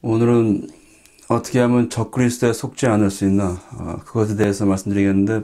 오늘은 어떻게 하면 적그리스도에 속지 않을 수 있나 그것에 대해서 말씀드리겠는데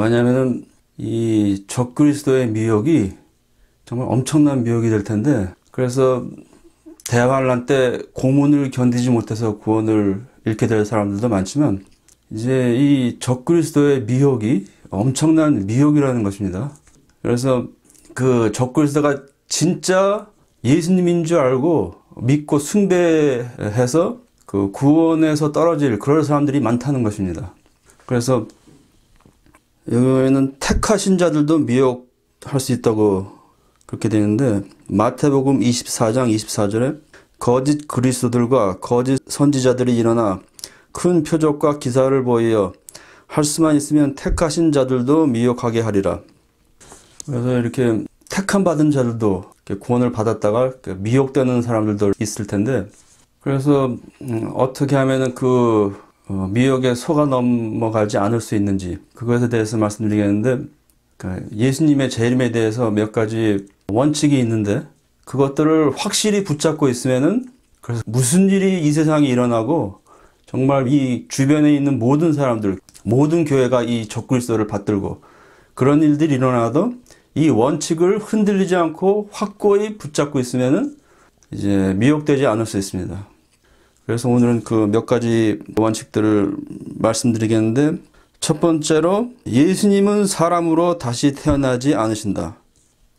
왜냐하면 이 적그리스도의 미혹이 정말 엄청난 미혹이 될 텐데 그래서 대환란 때 고문을 견디지 못해서 구원을 잃게 될 사람들도 많지만 이제 이 적그리스도의 미혹이 엄청난 미혹이라는 것입니다. 그래서 그 적그리스도가 진짜 예수님인 줄 알고 믿고 숭배해서 그 구원에서 떨어질 그런 사람들이 많다는 것입니다. 그래서 여기에는 택하신 자들도 미혹할 수 있다고 그렇게 되는데 마태복음 24장 24절에 거짓 그리스도들과 거짓 선지자들이 일어나 큰 표적과 기사를 보이어 할 수만 있으면 택하신 자들도 미혹하게 하리라. 그래서 이렇게 택함 받은 자들도 구원을 받았다가 미혹되는 사람들도 있을 텐데 그래서 어떻게 하면은 그 미혹에 속아 넘어가지 않을 수 있는지 그것에 대해서 말씀드리겠는데 예수님의 재림에 대해서 몇 가지 원칙이 있는데 그것들을 확실히 붙잡고 있으면은 그래서 무슨 일이 이 세상에 일어나고 정말 이 주변에 있는 모든 사람들 모든 교회가 이 적그리스도를 받들고 그런 일들이 일어나도 이 원칙을 흔들리지 않고 확고히 붙잡고 있으면은 이제 미혹되지 않을 수 있습니다. 그래서 오늘은 그 몇 가지 원칙들을 말씀드리겠는데 첫 번째로 예수님은 사람으로 다시 태어나지 않으신다.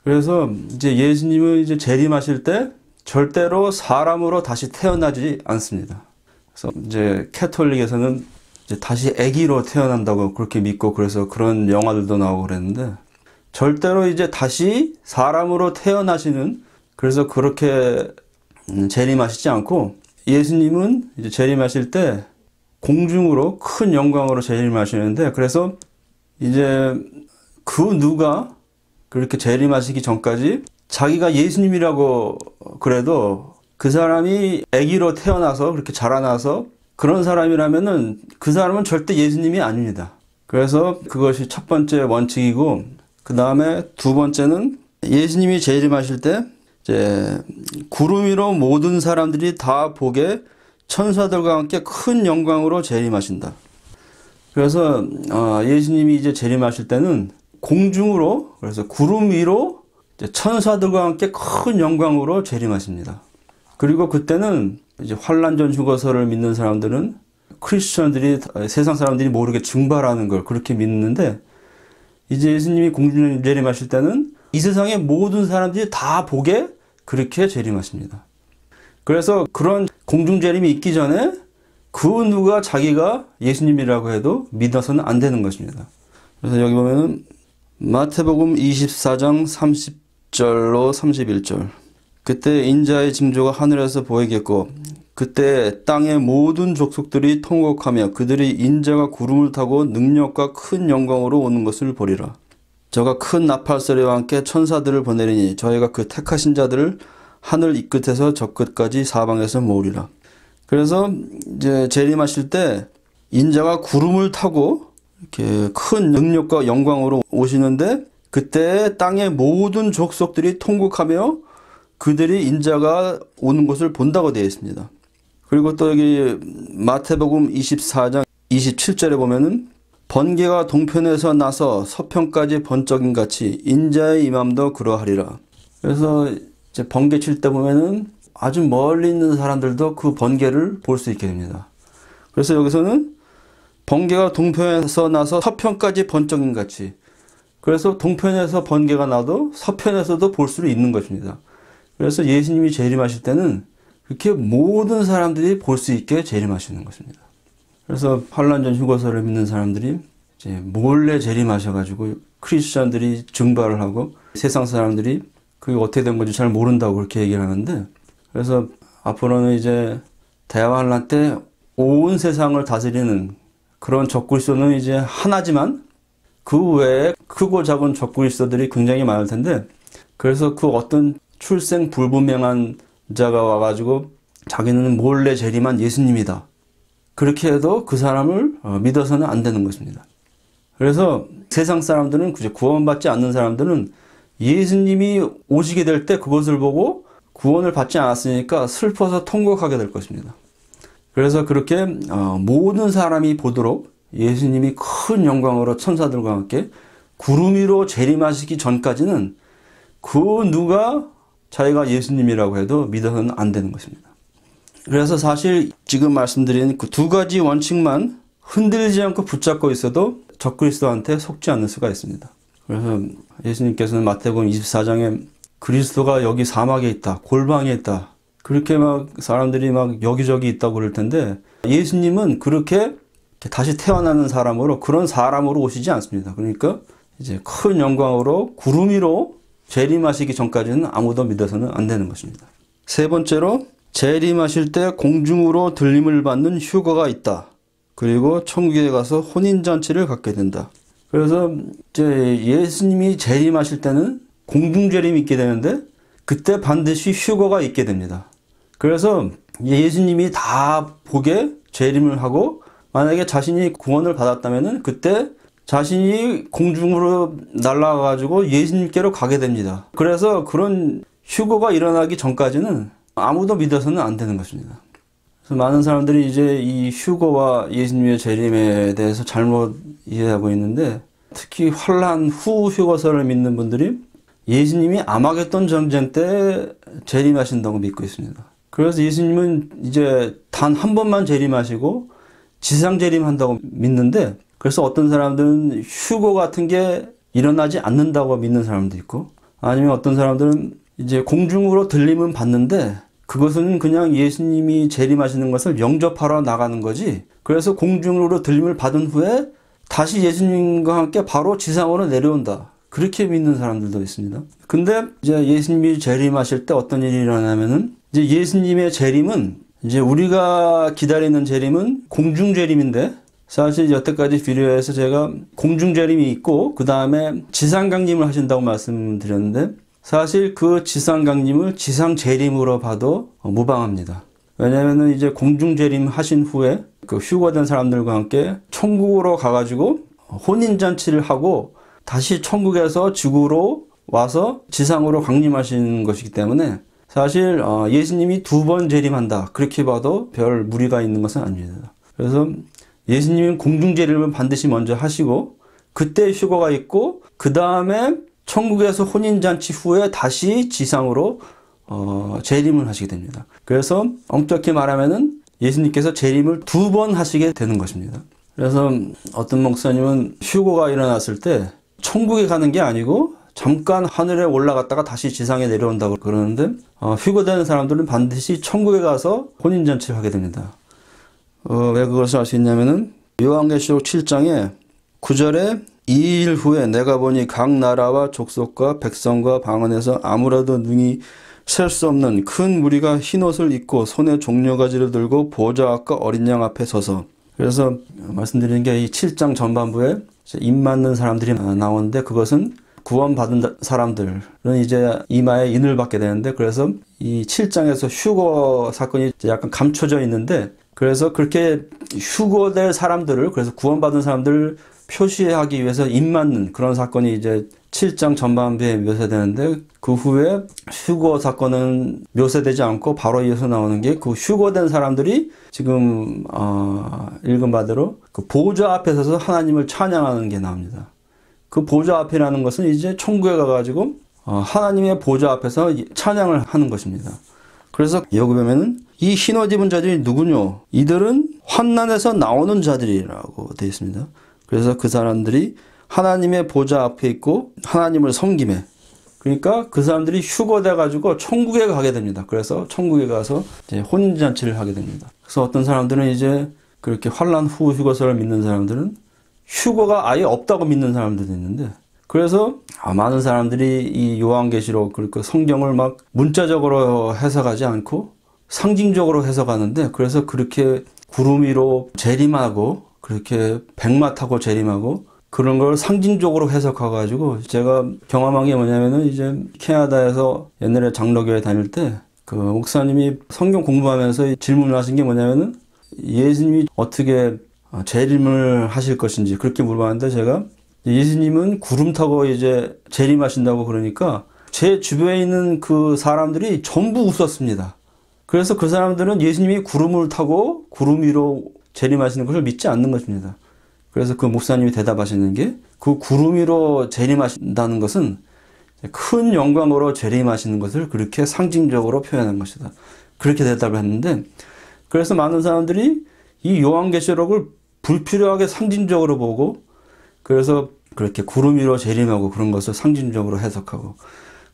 그래서 이제 예수님은 이제 재림하실 때 절대로 사람으로 다시 태어나지 않습니다. 그래서 이제 캐톨릭에서는 이제 다시 아기로 태어난다고 그렇게 믿고 그래서 그런 영화들도 나오고 그랬는데 절대로 이제 다시 사람으로 태어나시는 그래서 그렇게 재림하시지 않고 예수님은 이제 재림하실 때 공중으로 큰 영광으로 재림하시는데 그래서 이제 그 누가 그렇게 재림하시기 전까지 자기가 예수님이라고 그래도 그 사람이 아기로 태어나서 그렇게 자라나서 그런 사람이라면은 그 사람은 절대 예수님이 아닙니다. 그래서 그것이 첫 번째 원칙이고 그 다음에 두 번째는 예수님이 재림하실 때 이제 구름 위로 모든 사람들이 다 보게 천사들과 함께 큰 영광으로 재림하신다. 그래서 예수님이 이제 재림하실 때는 공중으로 그래서 구름 위로 이제 천사들과 함께 큰 영광으로 재림하십니다. 그리고 그때는 이제 환란전 휴거서를 믿는 사람들은 크리스천들이 세상 사람들이 모르게 증발하는 걸 그렇게 믿는데 이제 예수님이 공중 재림하실 때는 이 세상의 모든 사람들이 다 보게 그렇게 재림하십니다. 그래서 그런 공중 재림이 있기 전에 그 누가 자기가 예수님이라고 해도 믿어서는 안 되는 것입니다. 그래서 여기 보면은 마태복음 24장 30절로 31절 그때 인자의 징조가 하늘에서 보이겠고 그때 땅의 모든 족속들이 통곡하며 그들이 인자가 구름을 타고 능력과 큰 영광으로 오는 것을 보리라. 저가 큰 나팔 소리와 함께 천사들을 보내리니 저희가 그 택하신 자들을 하늘 이 끝에서 저 끝까지 사방에서 모으리라. 그래서 이제 재림하실 때 인자가 구름을 타고 이렇게 큰 능력과 영광으로 오시는데 그때 땅의 모든 족속들이 통곡하며 그들이 인자가 오는 것을 본다고 되어 있습니다. 그리고 또 여기 마태복음 24장 27절에 보면은 번개가 동편에서 나서 서편까지 번쩍임 같이 인자의 임함도 그러하리라. 그래서 이제 번개 칠 때 보면은 아주 멀리 있는 사람들도 그 번개를 볼 수 있게 됩니다. 그래서 여기서는 번개가 동편에서 나서 서편까지 번쩍임 같이 그래서 동편에서 번개가 나도 서편에서도 볼 수 있는 것입니다. 그래서 예수님이 재림하실 때는 이렇게 모든 사람들이 볼 수 있게 재림하시는 것입니다. 그래서 환란전 휴거서를 믿는 사람들이 이제 몰래 재림하셔가지고 크리스천들이 증발을 하고 세상 사람들이 그게 어떻게 된 건지 잘 모른다고 그렇게 얘기를 하는데 그래서 앞으로는 이제 대환란 때 온 세상을 다스리는 그런 적그리스도는 이제 하나지만 그 외에 크고 작은 적그리스도들이 굉장히 많을 텐데 그래서 그 어떤 출생 불분명한 자가 와가지고 자기는 몰래 재림한 예수님이다. 그렇게 해도 그 사람을 믿어서는 안 되는 것입니다. 그래서 세상 사람들은 구원받지 않는 사람들은 예수님이 오시게 될 때 그것을 보고 구원을 받지 않았으니까 슬퍼서 통곡하게 될 것입니다. 그래서 그렇게 모든 사람이 보도록 예수님이 큰 영광으로 천사들과 함께 구름 위로 재림하시기 전까지는 그 누가 자기가 예수님이라고 해도 믿어서는 안 되는 것입니다. 그래서 사실 지금 말씀드린 그 두 가지 원칙만 흔들리지 않고 붙잡고 있어도 적그리스도한테 속지 않을 수가 있습니다. 그래서 예수님께서는 마태복음 24장에 그리스도가 여기 사막에 있다, 골방에 있다, 그렇게 막 사람들이 막 여기저기 있다고 그럴 텐데 예수님은 그렇게 다시 태어나는 사람으로 그런 사람으로 오시지 않습니다. 그러니까 이제 큰 영광으로 구름 위로 재림하시기 전까지는 아무도 믿어서는 안 되는 것입니다. 세 번째로 재림하실 때 공중으로 들림을 받는 휴거가 있다. 그리고 천국에 가서 혼인잔치를 갖게 된다. 그래서 이제 예수님이 재림하실 때는 공중재림이 있게 되는데 그때 반드시 휴거가 있게 됩니다. 그래서 예수님이 다 보게 재림을 하고 만약에 자신이 구원을 받았다면은 그때 자신이 공중으로 날아가가지고 예수님께로 가게 됩니다. 그래서 그런 휴거가 일어나기 전까지는 아무도 믿어서는 안 되는 것입니다. 그래서 많은 사람들이 이제 이 휴거와 예수님의 재림에 대해서 잘못 이해하고 있는데 특히 환란 후 휴거설을 믿는 분들이 예수님이 아마겟돈 전쟁 때 재림하신다고 믿고 있습니다. 그래서 예수님은 이제 단 한 번만 재림하시고 지상 재림한다고 믿는데 그래서 어떤 사람들은 휴거 같은 게 일어나지 않는다고 믿는 사람도 있고 아니면 어떤 사람들은 이제 공중으로 들림은 받는데 그것은 그냥 예수님이 재림하시는 것을 영접하러 나가는 거지 그래서 공중으로 들림을 받은 후에 다시 예수님과 함께 바로 지상으로 내려온다. 그렇게 믿는 사람들도 있습니다. 근데 이제 예수님이 재림하실 때 어떤 일이 일어나면은 이제 예수님의 재림은 이제 우리가 기다리는 재림은 공중 재림인데 사실 여태까지 비료에서 제가 공중 재림이 있고 그 다음에 지상 강림을 하신다고 말씀드렸는데 사실 그 지상 강림을 지상 재림으로 봐도 무방합니다. 왜냐하면은 이제 공중 재림 하신 후에 그 휴거된 사람들과 함께 천국으로 가가지고 혼인잔치를 하고 다시 천국에서 지구로 와서 지상으로 강림하시는 것이기 때문에 사실 예수님이 두 번 재림한다 그렇게 봐도 별 무리가 있는 것은 아닙니다. 그래서 예수님은 공중 재림을 반드시 먼저 하시고 그때 휴거가 있고 그 다음에 천국에서 혼인잔치 후에 다시 지상으로 재림을 하시게 됩니다. 그래서 엄격히 말하면은 예수님께서 재림을 두 번 하시게 되는 것입니다. 그래서 어떤 목사님은 휴거가 일어났을 때 천국에 가는 게 아니고 잠깐 하늘에 올라갔다가 다시 지상에 내려온다고 그러는데 휴거되는 사람들은 반드시 천국에 가서 혼인잔치를 하게 됩니다. 왜 그것을 알 수 있냐면은 요한계시록 7장에 9절에 2일 후에 내가 보니 각 나라와 족속과 백성과 방언에서 아무라도 능히 셀 수 없는 큰 무리가 흰옷을 입고 손에 종려가지를 들고 보좌 앞과 어린 양 앞에 서서 그래서 말씀드리는 게 이 7장 전반부에 입 맞는 사람들이 나오는데 그것은 구원받은 사람들은 이제 이마에 인을 받게 되는데 그래서 이 7장에서 휴거 사건이 약간 감춰져 있는데 그래서 그렇게 휴거될 사람들을 그래서 구원받은 사람들을 표시하기 위해서 입 맞는 그런 사건이 이제 7장 전반부에 묘사되는데 그 후에 휴거 사건은 묘사되지 않고 바로 이어서 나오는 게 그 휴거된 사람들이 지금 읽은 바대로 그 보좌 앞에 서서 하나님을 찬양하는 게 나옵니다. 그 보좌 앞이라는 것은 이제 천국에 가가지고 하나님의 보좌 앞에서 찬양을 하는 것입니다. 그래서 여기 보면은 이 흰옷 입은 자들이 누구뇨? 이들은 환난에서 나오는 자들이라고 되어 있습니다. 그래서 그 사람들이 하나님의 보좌 앞에 있고 하나님을 섬김에 그러니까 그 사람들이 휴거돼 가지고 천국에 가게 됩니다. 그래서 천국에 가서 이제 혼인잔치를 하게 됩니다. 그래서 어떤 사람들은 이제 그렇게 환난 후 휴거설을 믿는 사람들은 휴거가 아예 없다고 믿는 사람들도 있는데 그래서 많은 사람들이 이 요한계시록 그리고 성경을 막 문자적으로 해석하지 않고 상징적으로 해석하는데 그래서 그렇게 구름 위로 재림하고 그렇게 백마 타고 재림하고 그런 걸 상징적으로 해석해가지고 제가 경험한 게 뭐냐면은 이제 캐나다에서 옛날에 장로교회 다닐 때 그 목사님이 성경 공부하면서 질문을 하신 게 뭐냐면은 예수님이 어떻게 재림을 하실 것인지 그렇게 물어봤는데 제가 예수님은 구름 타고 이제 재림하신다고 그러니까 제 주변에 있는 그 사람들이 전부 웃었습니다. 그래서 그 사람들은 예수님이 구름을 타고 구름 위로 재림하시는 것을 믿지 않는 것입니다. 그래서 그 목사님이 대답하시는 게 그 구름 위로 재림하신다는 것은 큰 영광으로 재림하시는 것을 그렇게 상징적으로 표현한 것이다. 그렇게 대답을 했는데, 그래서 많은 사람들이 이 요한계시록을 불필요하게 상징적으로 보고, 그래서 그렇게 구름 위로 재림하고 그런 것을 상징적으로 해석하고,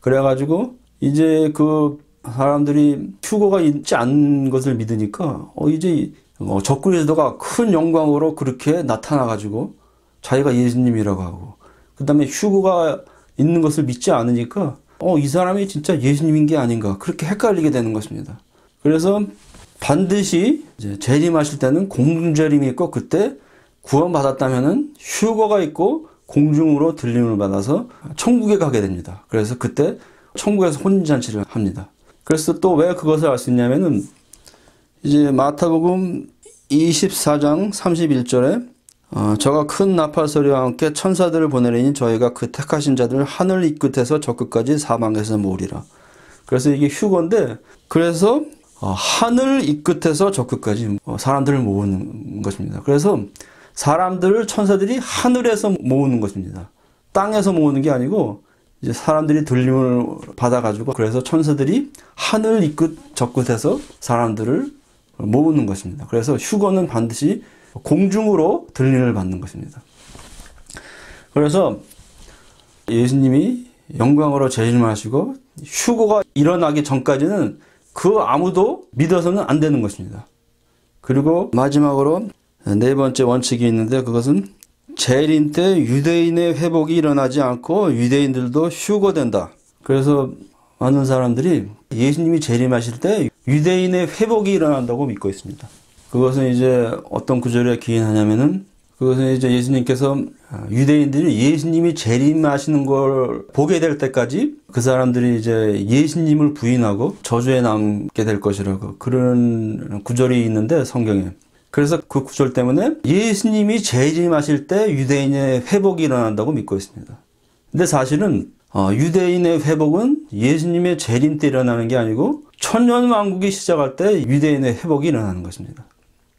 그래가지고 이제 그 사람들이 휴거가 있지 않은 것을 믿으니까 이제 적그리스도가 큰 영광으로 그렇게 나타나가지고 자기가 예수님이라고 하고, 그 다음에 휴거가 있는 것을 믿지 않으니까 이 사람이 진짜 예수님인 게 아닌가, 그렇게 헷갈리게 되는 것입니다. 그래서 반드시 이제 재림하실 때는 공중재림이 있고, 그때 구원받았다면은 휴거가 있고 공중으로 들림을 받아서 천국에 가게 됩니다. 그래서 그때 천국에서 혼인잔치를 합니다. 그래서 또 왜 그것을 알 수 있냐면은 이제 마태복음 24장 31절에 저가 큰 나팔 소리와 함께 천사들을 보내리니 저희가 그 택하신 자들을 하늘 이 끝에서 저 끝까지 사방에서 모으리라. 그래서 이게 휴거인데, 그래서 하늘 이 끝에서 저 끝까지 사람들을 모으는 것입니다. 그래서 사람들을 천사들이 하늘에서 모으는 것입니다. 땅에서 모으는 게 아니고 이제 사람들이 들림을 받아가지고, 그래서 천사들이 하늘 이 끝 저 끝에서 사람들을 모으는 것입니다. 그래서 휴거는 반드시 공중으로 들림을 받는 것입니다. 그래서 예수님이 영광으로 재림하시고 휴거가 일어나기 전까지는 그 아무도 믿어서는 안 되는 것입니다. 그리고 마지막으로 네 번째 원칙이 있는데, 그것은 재림 때 유대인의 회복이 일어나지 않고 유대인들도 휴거된다. 그래서 많은 사람들이 예수님이 재림하실 때 유대인의 회복이 일어난다고 믿고 있습니다. 그것은 이제 어떤 구절에 기인하냐면은, 그것은 이제 예수님께서 유대인들이 예수님이 재림하시는 걸 보게 될 때까지 그 사람들이 이제 예수님을 부인하고 저주에 남게 될 것이라고, 그런 구절이 있는데 성경에. 그래서 그 구절 때문에 예수님이 재림하실 때 유대인의 회복이 일어난다고 믿고 있습니다. 근데 사실은 유대인의 회복은 예수님의 재림 때 일어나는 게 아니고 천년왕국이 시작할 때 유대인의 회복이 일어나는 것입니다.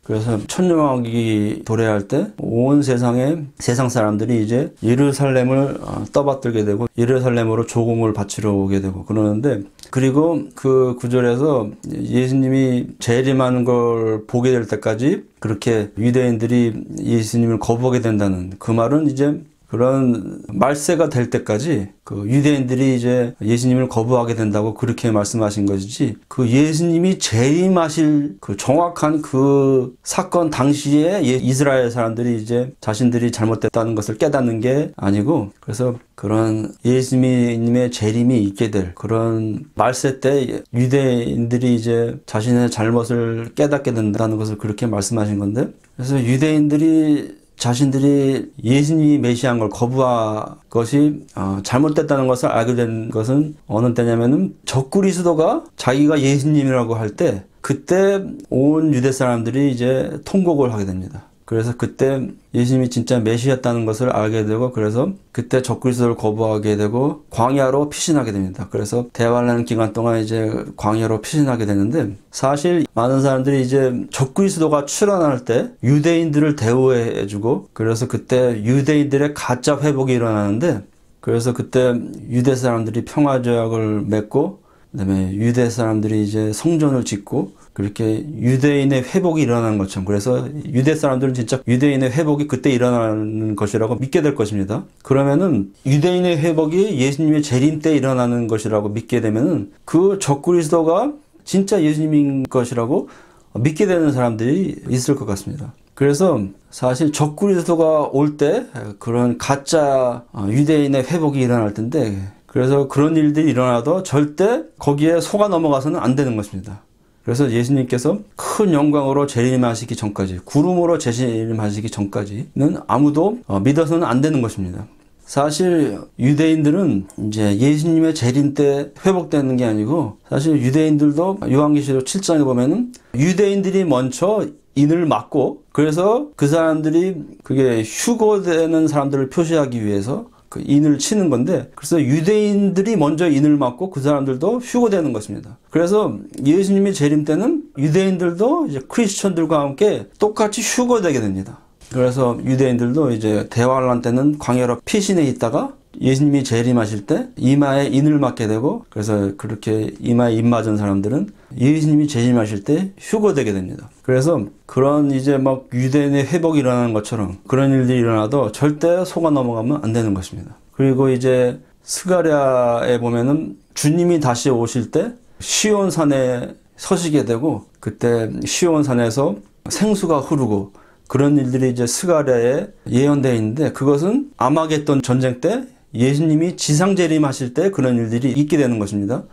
그래서 천년왕국이 도래할 때 온 세상 사람들이 이제 예루살렘을 떠받들게 되고 예루살렘으로 조공을 바치러 오게 되고 그러는데, 그리고 그 구절에서 예수님이 재림하는 걸 보게 될 때까지 그렇게 유대인들이 예수님을 거부하게 된다는 그 말은 이제 그런 말세가 될 때까지 그 유대인들이 이제 예수님을 거부하게 된다고 그렇게 말씀하신 것이지, 그 예수님이 재림하실 그 정확한 그 사건 당시에 이스라엘 사람들이 이제 자신들이 잘못됐다는 것을 깨닫는 게 아니고, 그래서 그런 예수님의 재림이 있게 될 그런 말세 때 유대인들이 이제 자신의 잘못을 깨닫게 된다는 것을 그렇게 말씀하신 건데, 그래서 유대인들이 자신들이 예수님이 메시아인 걸 거부한 것이 잘못됐다는 것을 알게 된 것은 어느 때냐면은 적그리스도가 자기가 예수님이라고 할 때, 그때 온 유대 사람들이 이제 통곡을 하게 됩니다. 그래서 그때 예수님이 진짜 메시아였다는 것을 알게 되고, 그래서 그때 적그리스도를 거부하게 되고 광야로 피신하게 됩니다. 그래서 대환란 기간 동안 이제 광야로 피신하게 되는데, 사실 많은 사람들이 이제 적그리스도가 출현할 때 유대인들을 대우해주고, 그래서 그때 유대인들의 가짜 회복이 일어나는데, 그래서 그때 유대 사람들이 평화조약을 맺고, 그다음에 유대 사람들이 이제 성전을 짓고, 그렇게 유대인의 회복이 일어나는 것처럼, 그래서 유대 사람들은 진짜 유대인의 회복이 그때 일어나는 것이라고 믿게 될 것입니다. 그러면은 유대인의 회복이 예수님의 재림 때 일어나는 것이라고 믿게 되면은 그 적그리스도가 진짜 예수님인 것이라고 믿게 되는 사람들이 있을 것 같습니다. 그래서 사실 적그리스도가 올 때 그런 가짜 유대인의 회복이 일어날 텐데, 그래서 그런 일들이 일어나도 절대 거기에 속아 넘어가서는 안 되는 것입니다. 그래서 예수님께서 큰 영광으로 재림하시기 전까지, 구름으로 재림하시기 전까지는 아무도 믿어서는 안 되는 것입니다. 사실 유대인들은 이제 예수님의 재림 때 회복되는 게 아니고, 사실 유대인들도 요한계시록 7장에 보면은 유대인들이 먼저 인을 막고, 그래서 그 사람들이 그게 휴거되는 사람들을 표시하기 위해서 그 인을 치는 건데, 그래서 유대인들이 먼저 인을 맞고 그 사람들도 휴거되는 것입니다. 그래서 예수님이 재림 때는 유대인들도 이제 크리스천들과 함께 똑같이 휴거되게 됩니다. 그래서 유대인들도 이제 대환란 때는 광야로 피신해 있다가 예수님이 재림하실 때 이마에 인을 맞게 되고, 그래서 그렇게 이마에 인 맞은 사람들은 예수님이 재림하실 때 휴거되게 됩니다. 그래서 그런 이제 막 유대인의 회복이 일어나는 것처럼 그런 일들이 일어나도 절대 속아 넘어가면 안 되는 것입니다. 그리고 이제 스가랴에 보면은 주님이 다시 오실 때 시온산에 서시게 되고, 그때 시온산에서 생수가 흐르고 그런 일들이 이제 스가랴에 예언되어 있는데, 그것은 아마겟돈 전쟁 때 예수님이 지상재림하실 때 그런 일들이 있게 되는 것입니다.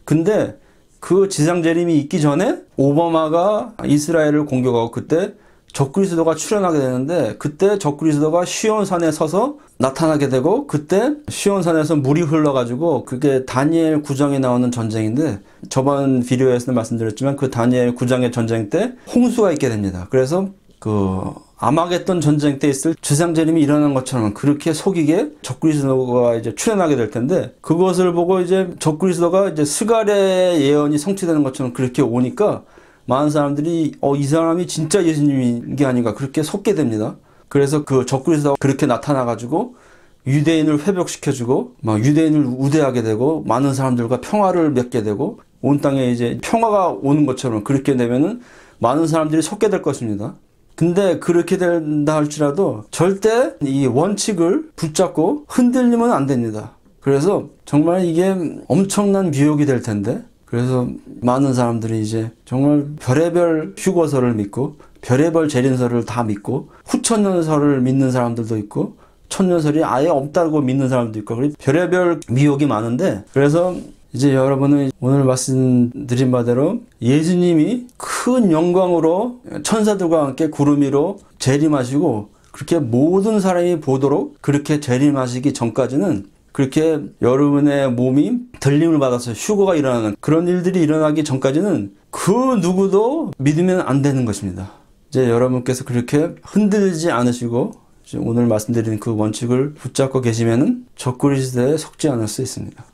근데 그 지상재림이 있기 전에 오바마가 이스라엘을 공격하고 그때 적그리스도가 출현하게 되는데, 그때 적그리스도가 시온산에 서서 나타나게 되고, 그때 시온산에서 물이 흘러가지고, 그게 다니엘 9장에 나오는 전쟁인데, 저번 비디오에서 말씀드렸지만 그 다니엘 9장의 전쟁 때 홍수가 있게 됩니다. 그래서 그 아마겟돈 전쟁 때 있을 지상재림이 일어난 것처럼 그렇게 속이게 적그리스도가 이제 출현하게 될 텐데, 그것을 보고 이제 적그리스도가 이제 스가랴의 예언이 성취되는 것처럼 그렇게 오니까 많은 사람들이 이 사람이 진짜 예수님인 게 아닌가 그렇게 속게 됩니다. 그래서 그 적그리스도가 그렇게 나타나가지고 유대인을 회복시켜주고 막 유대인을 우대하게 되고 많은 사람들과 평화를 맺게 되고 온 땅에 이제 평화가 오는 것처럼 그렇게 되면은 많은 사람들이 속게 될 것입니다. 근데 그렇게 된다 할지라도 절대 이 원칙을 붙잡고 흔들리면 안 됩니다. 그래서 정말 이게 엄청난 미혹이 될 텐데, 그래서 많은 사람들이 이제 정말 별의별 휴거설을 믿고 별의별 재림설을 다 믿고 후천년설을 믿는 사람들도 있고 천년설이 아예 없다고 믿는 사람도 있고 별의별 미혹이 많은데, 그래서 이제 여러분은 오늘 말씀드린 바대로 예수님이 큰 영광으로 천사들과 함께 구름 위로 재림하시고 그렇게 모든 사람이 보도록 그렇게 재림하시기 전까지는, 그렇게 여러분의 몸이 들림을 받아서 휴거가 일어나는 그런 일들이 일어나기 전까지는 그 누구도 믿으면 안 되는 것입니다. 이제 여러분께서 그렇게 흔들리지 않으시고 오늘 말씀드린 그 원칙을 붙잡고 계시면은 적그리스도에 속지 않을 수 있습니다.